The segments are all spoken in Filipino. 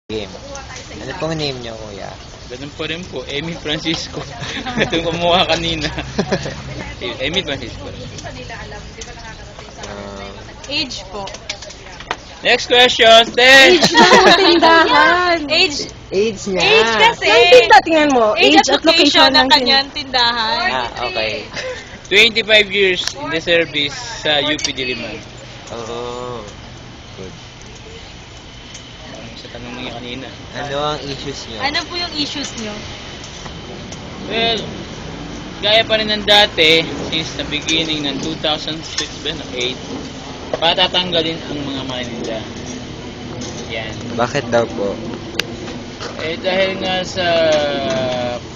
Game. Ano pong name niyo, kuya? Ganun pa rin po, Emmy Francisco. Ito yung kumuha kanina. Emmy Francisco. Age po. Next question, Ten! Age na tindahan. Age. Age niya. Age kasi. Ang tinda, tingnan mo. Age at location ng ng kanyang tindahan. Okay. 25 years in the service sa UP Diliman. Oo. Good. Sa tanong mo niya kanina. Ano ang issues niyo? Ano po yung issues nyo? Well, gaya pa rin ng dati, since the beginning ng 2006 ba, 8, patatanggalin ang mga maninda. Yan. Bakit daw po? Eh dahil nga sa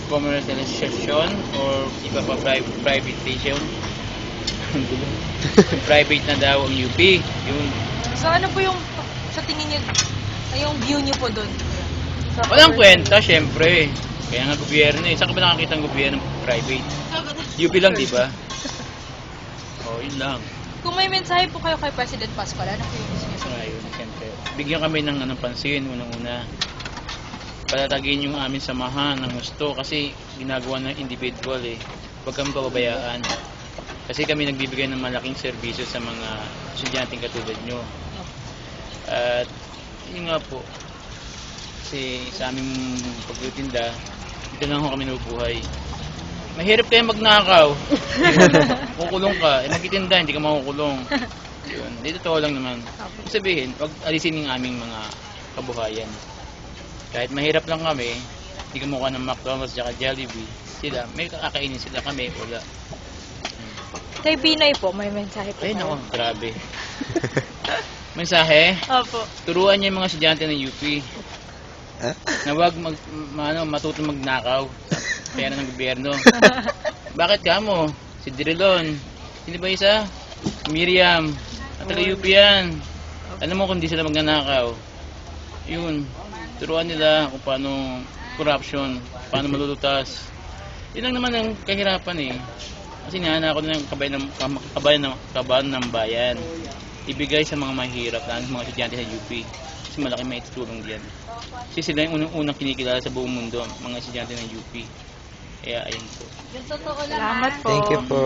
commercialization or iba pa privatization, private na daw ang UP. Yung So ano po yung sa tingin nyo, yung view nyo po doon? walang kwenta, syempre. Kaya nga gobyerno eh. Saan ka ba nakakita ng gobyerno private? UP lang, di ba? Oh, yun lang. Kung may mensahe po kayo kay President Pascual, ano po yung gusto nyo So, sabihin? ayun, syempre. Bigyan kami ng pansin, unang-una. Patatagin yung aming samahan ng gusto kasi ginagawa ng individual eh. Huwag kami pababayaan. Kasi kami nagbibigay ng malaking serbisyo sa mga estudyanteng katulad nyo. At yun nga po, kasi sa aming pagtitinda, dito lang kami nabubuhay. Mahirap kayo magnakaw. Kukulong ka. Eh, magtitinda, hindi ka makukulong. Yun. Dito totoo lang naman. Ibig sabihin, wag alisin yung aming mga kabuhayan. Kahit mahirap lang kami, hindi ka mukha ng McDonald's at Jollibee. Sila, may kakainin sila, kami, wala. Kay Pinoy po, may mensahe po Ay, kayo? nako, grabe. Mensahe, Opo. turuan niyo yung mga estudyante ng UP Huh? na huwag matutong magnakaw sa pera ng gobyerno. Bakit ka mo? Si Dirilon. Sino ba isa? Miriam. At taga UP yan. Alam mo kung di sila magnanakaw. Yun. Turuan nila kung paano corruption, paano malulutas. Yun lang naman ang kahirapan eh. Kasi nihana ako ng kabayan ng bayan. Ibigay sa mga mahirap, lalo sa mga estudyante sa UP. Kasi malaki may tutulong diyan. Kasi sila yung unang kinikilala sa buong mundo, mga estudyante ng UP. Kaya ayun po. Salamat po. Thank you po.